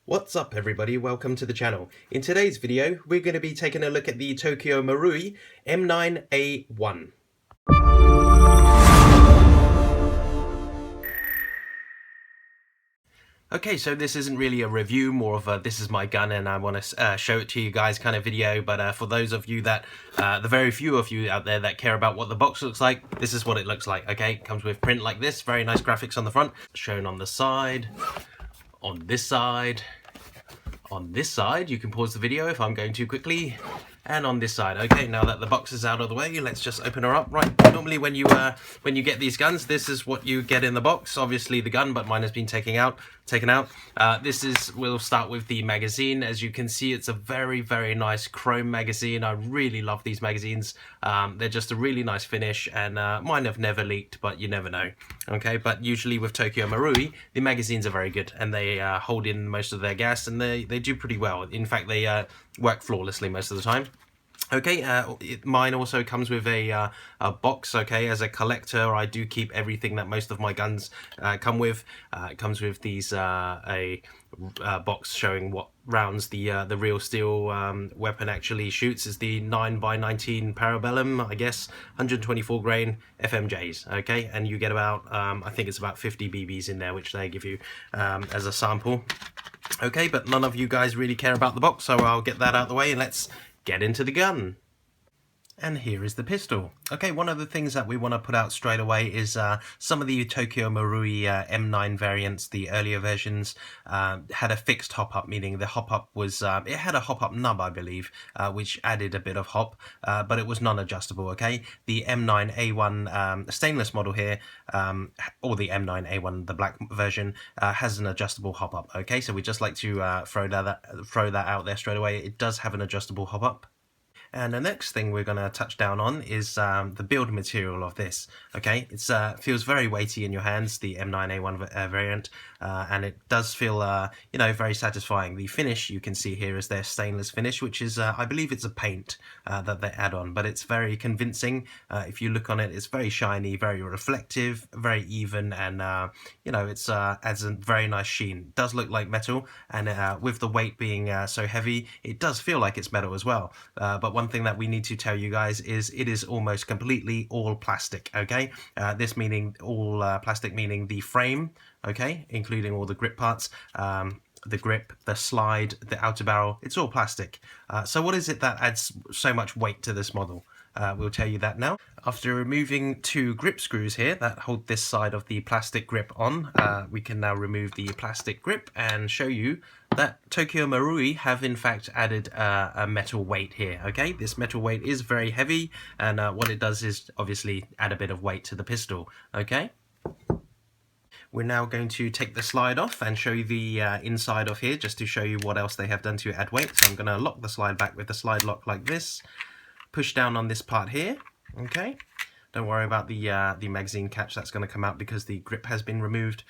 What's up everybody, welcome to the channel. In today's video we're going to be taking a look at the Tokyo Marui M9A1. Okay, so this isn't really a review, more of a this is my gun and I want to show it to you guys kind of video, but for those of you that, the very few of you out there that care about what the box looks like, this is what it looks like, okay? It comes with print like this, very nice graphics on the front, shown on the side, on this side, on this side. You can pause the video if I'm going too quickly, and on this side. Okay, now that the box is out of the way, let's just open her up. Right, normally when you get these guns, this is what you get in the box. Obviously the gun, but mine has been taken out. We'll start with the magazine. As you can see, it's a very nice chrome magazine. I really love these magazines. They're just a really nice finish, and mine have never leaked, but you never know. Okay, but usually with Tokyo Marui, the magazines are very good, and they hold in most of their gas, and they do pretty well. In fact, they work flawlessly most of the time. Okay, mine also comes with a box. Okay, as a collector, I do keep everything that most of my guns come with. It comes with these a box showing what rounds the real steel weapon actually shoots. Is the 9x19 Parabellum, I guess, 124 grain FMJs. Okay, and you get about I think it's about 50 BBs in there, which they give you as a sample. Okay, but none of you guys really care about the box, so I'll get that out of the way and let's get into the gun. And here is the pistol. Okay, one of the things that we want to put out straight away is some of the Tokyo Marui M9 variants, the earlier versions, had a fixed hop-up, meaning the hop-up was, it had a hop-up nub, I believe, which added a bit of hop, but it was non-adjustable, okay? The M9A1 stainless model here, or the M9A1, the black version, has an adjustable hop-up, okay? So we just like to throw that out there straight away. It does have an adjustable hop-up. And the next thing we're going to touch down on is the build material of this. Okay, it feels very weighty in your hands, the M9A1 variant, and it does feel, you know, very satisfying. The finish you can see here is their stainless finish, which is, I believe it's a paint that they add on, but it's very convincing. If you look on it, it's very shiny, very reflective, very even, and you know, it's adds a very nice sheen. It does look like metal, and with the weight being so heavy, it does feel like it's metal as well. But one thing that we need to tell you guys is it is almost completely all plastic, okay? This meaning all plastic, meaning the frame, okay, including all the grip parts, the grip, the slide, the outer barrel, it's all plastic. So what is it that adds so much weight to this model? We'll tell you that now. After removing two grip screws here that hold this side of the plastic grip on, we can now remove the plastic grip and show you that Tokyo Marui have in fact added a metal weight here, okay? This metal weight is very heavy, and what it does is obviously add a bit of weight to the pistol, okay? We're now going to take the slide off and show you the inside of here, just to show you what else they have done to add weight. So I'm going to lock the slide back with the slide lock like this. Push down on this part here, okay? Don't worry about the magazine catch that's going to come out because the grip has been removed.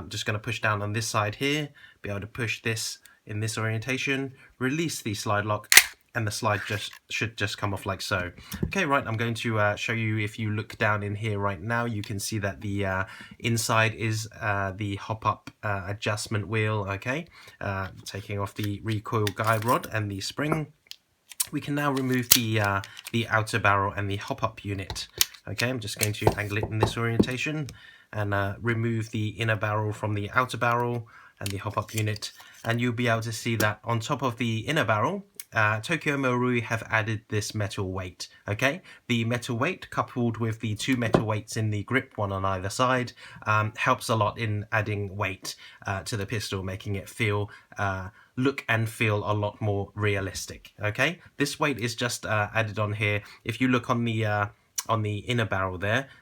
Just going to push down on this side here, be able to push this in this orientation, release the slide lock, and the slide should just come off like so. Okay, right, I'm going to show you. If you look down in here right now, you can see that the inside is the hop-up adjustment wheel, okay? Taking off the recoil guide rod and the spring. We can now remove the outer barrel and the hop-up unit. Okay, I'm just going to angle it in this orientation and remove the inner barrel from the outer barrel and the hop-up unit, and you'll be able to see that on top of the inner barrel, Tokyo Marui have added this metal weight, okay? The metal weight coupled with the two metal weights in the grip, one on either side, helps a lot in adding weight to the pistol, making it feel, look and feel a lot more realistic, okay? This weight is just added on here. If you look on the inner barrel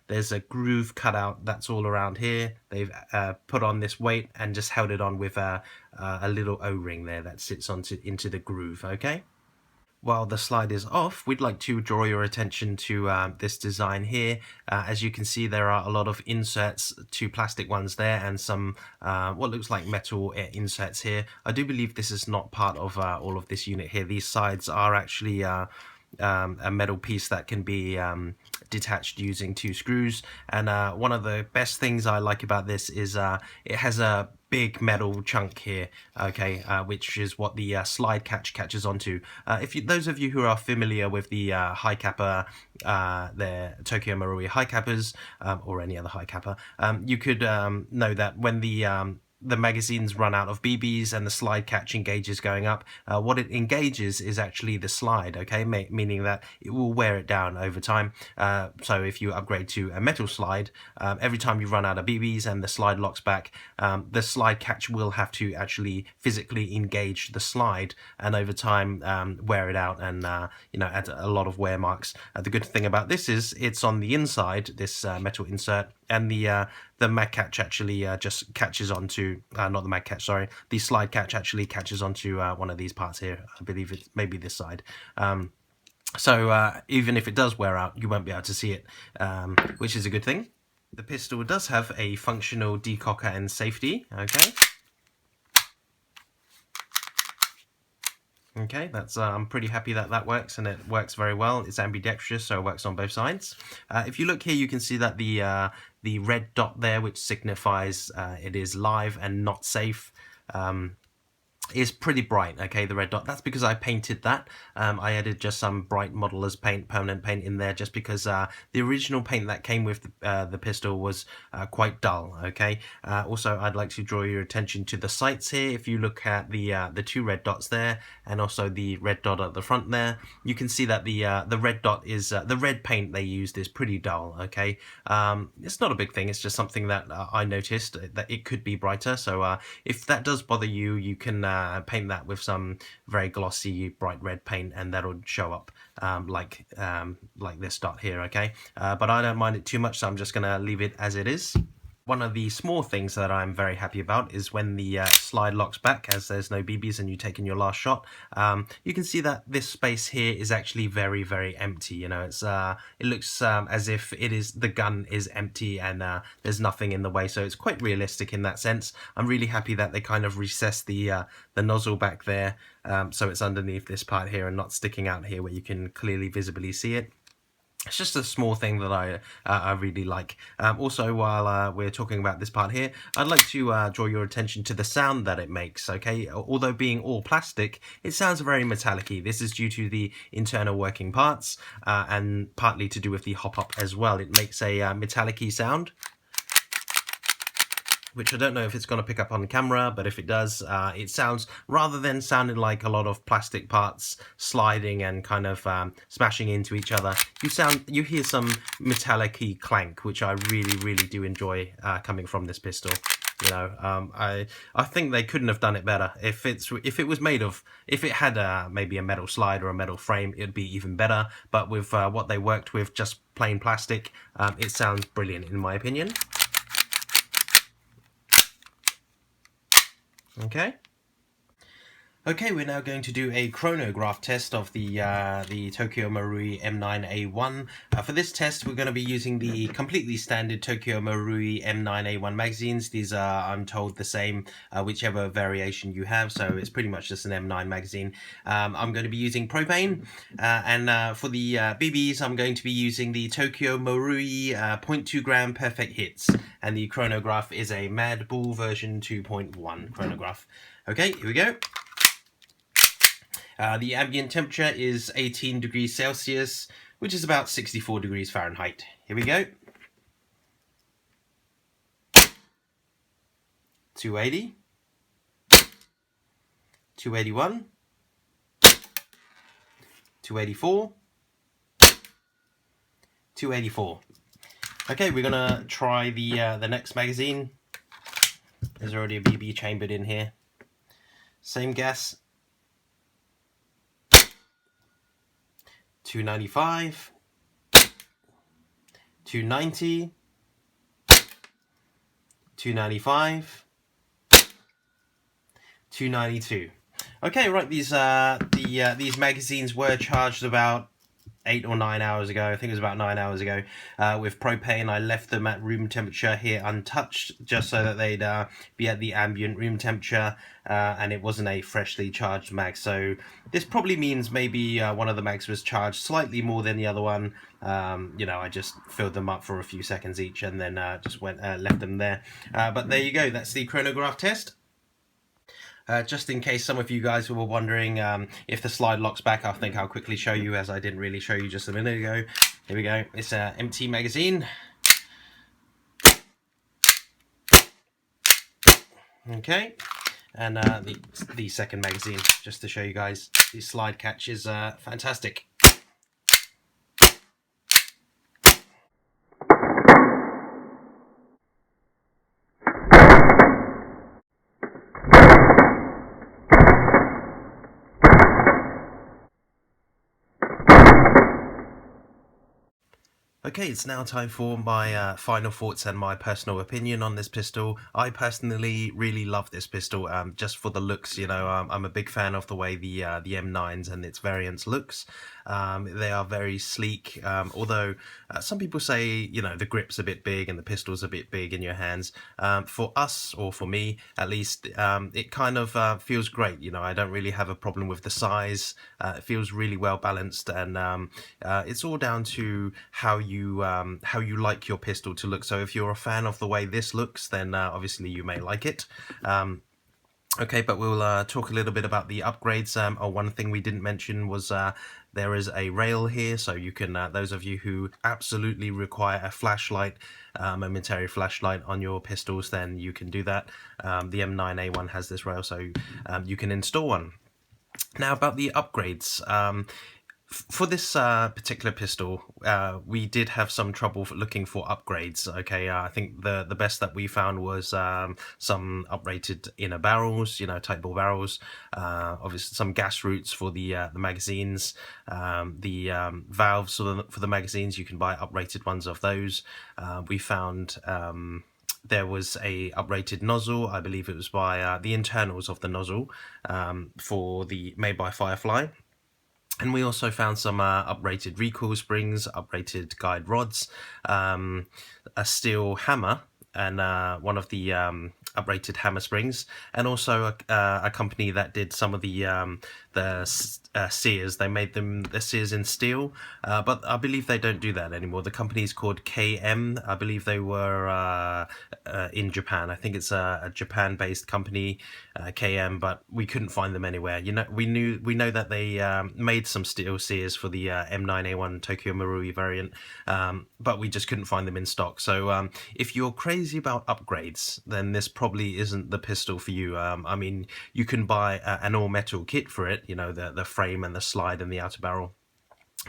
there's a groove cut out that's all around here. They've put on this weight and just held it on with a little O-ring there that sits into the groove, okay? While the slide is off, we'd like to draw your attention to this design here. As you can see, there are a lot of inserts, two plastic ones there, and some what looks like metal inserts here. I do believe this is not part of all of this unit here. These sides are actually a metal piece that can be detached using two screws, and one of the best things I like about this is it has a big metal chunk here, okay, which is what the slide catch catches onto. Those of you who are familiar with the high capper, the Tokyo Marui high cappers, or any other high capper, you could know that when the magazines run out of BBs and the slide catch engages going up, what it engages is actually the slide, okay, meaning that it will wear it down over time. So if you upgrade to a metal slide, every time you run out of BBs and the slide locks back, the slide catch will have to actually physically engage the slide, and over time wear it out and add a lot of wear marks. The good thing about this is it's on the inside, this metal insert, and the mag catch actually just catches onto, not the mag catch, sorry, the slide catch actually catches onto one of these parts here. I believe it's maybe this side. So even if it does wear out, you won't be able to see it, which is a good thing. The pistol does have a functional decocker and safety, okay. Okay, that's I'm pretty happy that that works, and it works very well. It's ambidextrous, so it works on both sides. If you look here, you can see that the red dot there, which signifies it is live and not safe, is pretty bright, okay, the red dot. That's because I painted that. I added just some bright modeler's paint, permanent paint in there, just because the original paint that came with the pistol was quite dull, okay. Also, I'd like to draw your attention to the sights here. If you look at the two red dots there, and also the red dot at the front there, you can see that the red dot is, the red paint they used is pretty dull, okay. It's not a big thing, it's just something that I noticed, that it could be brighter, so if that does bother you, you can paint that with some very glossy bright red paint, and that'll show up like this dot here, okay. But I don't mind it too much, so I'm just gonna leave it as it is. One of the small things that I'm very happy about is when the slide locks back, as there's no BBs and you've taken your last shot, you can see that this space here is actually very, very empty. You know, it looks as if the gun is empty and there's nothing in the way, so it's quite realistic in that sense. I'm really happy that they kind of recessed the nozzle back there, so it's underneath this part here and not sticking out here where you can clearly visibly see it. It's just a small thing that I really like. Also, while we're talking about this part here, I'd like to draw your attention to the sound that it makes, okay? Although being all plastic, it sounds very metallic-y. This is due to the internal working parts and partly to do with the hop-up as well. It makes a metallic-y sound, which I don't know if it's going to pick up on camera, but if it does, it sounds, rather than sounding like a lot of plastic parts sliding and kind of smashing into each other, you hear some metallic-y clank, which I really, really do enjoy coming from this pistol. You know, I think they couldn't have done it better. If it had maybe a metal slide or a metal frame, it'd be even better. But with what they worked with, just plain plastic, it sounds brilliant in my opinion. Okay, we're now going to do a chronograph test of the Tokyo Marui M9A1. For this test, we're going to be using the completely standard Tokyo Marui M9A1 magazines. These are, I'm told, the same, whichever variation you have, so it's pretty much just an M9 magazine. I'm going to be using propane, and for the BBs, I'm going to be using the Tokyo Marui 0.2 gram perfect hits, and the chronograph is a Mad Bull version 2.1 chronograph. Okay, here we go. The ambient temperature is 18 degrees Celsius, which is about 64 degrees Fahrenheit. Here we go. 280. 281. 284. 284. Okay, we're gonna try the next magazine. There's already a BB chambered in here. Same gas. 295, 290, 295, 292. Okay, right. These magazines were charged about 8 or 9 hours ago. I think it was about 9 hours ago, with propane. I left them at room temperature here untouched, just so that they'd be at the ambient room temperature, and it wasn't a freshly charged mag. So this probably means maybe one of the mags was charged slightly more than the other one. You know, I just filled them up for a few seconds each and then just left them there. But there you go, that's the chronograph test. Just in case some of you guys were wondering if the slide locks back, I think I'll quickly show you, as I didn't really show you just a minute ago. Here we go. It's an empty magazine. Okay, and the second magazine, just to show you guys, the slide catch is fantastic. Okay, it's now time for my final thoughts and my personal opinion on this pistol. I personally really love this pistol, just for the looks. You know, I'm a big fan of the way the M9s and its variants looks. They are very sleek, although some people say, you know, the grip's a bit big and the pistol's a bit big in your hands. For us, or for me at least, it kind of feels great. You know, I don't really have a problem with the size. It feels really well balanced, and it's all down to how you like your pistol to look. So if you're a fan of the way this looks, then obviously you may like it. Okay, but we'll talk a little bit about the upgrades. One thing we didn't mention was there is a rail here, so you can, those of you who absolutely require a flashlight, a momentary flashlight on your pistols, then you can do that. The M9A1 has this rail, so you can install one. Now about the upgrades. For this particular pistol, we did have some trouble looking for upgrades. Okay, I think the best that we found was some uprated inner barrels, you know, tight bore barrels. Obviously, some gas routes for the magazines. The valves for the magazines, you can buy uprated ones of those. We found there was a uprated nozzle. I believe it was by the internals of the nozzle, made by Firefly. And we also found some uprated recoil springs, uprated guide rods, a steel hammer, and one of the uprated hammer springs, and also a company that did some of the sears. They made the sears in steel, but I believe they don't do that anymore. The company is called KM. I believe they were in Japan. I think it's a Japan-based company, KM, but we couldn't find them anywhere. You know, we know that they made some steel sears for the M9A1 Tokyo Marui variant, but we just couldn't find them in stock. So if you're crazy about upgrades, then this probably isn't the pistol for you. I mean, you can buy an all-metal kit for it, you know, the frame and the slide and the outer barrel.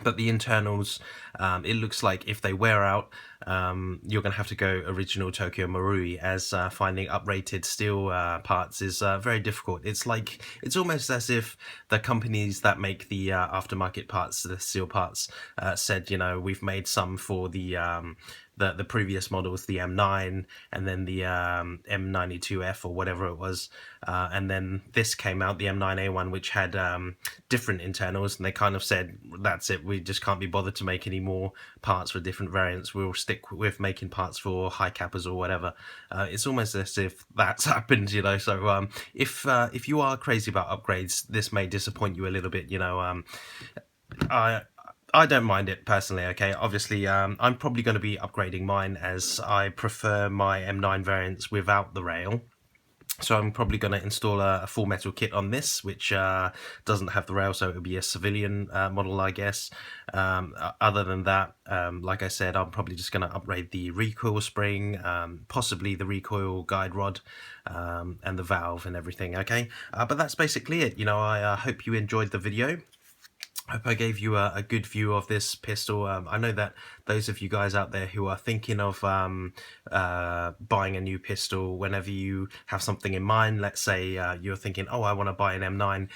But the internals, it looks like if they wear out, you're going to have to go original Tokyo Marui, as finding uprated steel parts is very difficult. It's almost as if the companies that make the aftermarket parts, the steel parts, said, you know, we've made some for the previous models, the M9, and then the M92F or whatever it was, and then this came out, the M9A1, which had different internals, and they kind of said, that's it, we just can't be bothered to make any more parts for different variants, we'll stick with making parts for high cappers or whatever. It's almost as if that's happened, you know. So if you are crazy about upgrades, this may disappoint you a little bit, you know. I don't mind it personally, okay? Obviously, I'm probably going to be upgrading mine, as I prefer my M9 variants without the rail. So I'm probably going to install a full metal kit on this, which doesn't have the rail, so it would be a civilian model, I guess. Other than that, like I said, I'm probably just going to upgrade the recoil spring, possibly the recoil guide rod, and the valve and everything, okay? But that's basically it. You know, I hope you enjoyed the video. I hope I gave you a good view of this pistol. I know that those of you guys out there who are thinking of buying a new pistol, whenever you have something in mind, let's say you're thinking, oh, I want to buy an M9,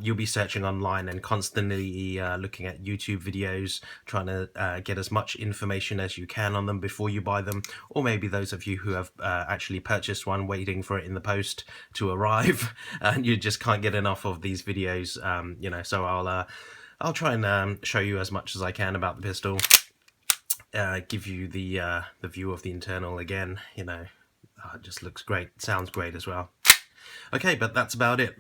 you'll be searching online and constantly looking at YouTube videos, trying to get as much information as you can on them before you buy them. Or maybe those of you who have actually purchased one, waiting for it in the post to arrive, and you just can't get enough of these videos, you know. So I'll try and show you as much as I can about the pistol. Give you the view of the internal again. You know, it just looks great. Sounds great as well. Okay, but that's about it.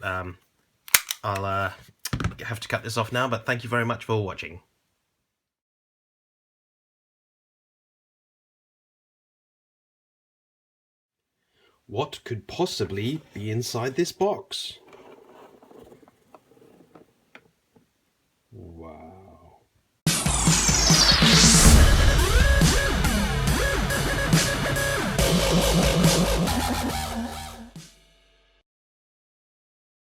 I'll have to cut this off now, but thank you very much for watching. What could possibly be inside this box? Wow.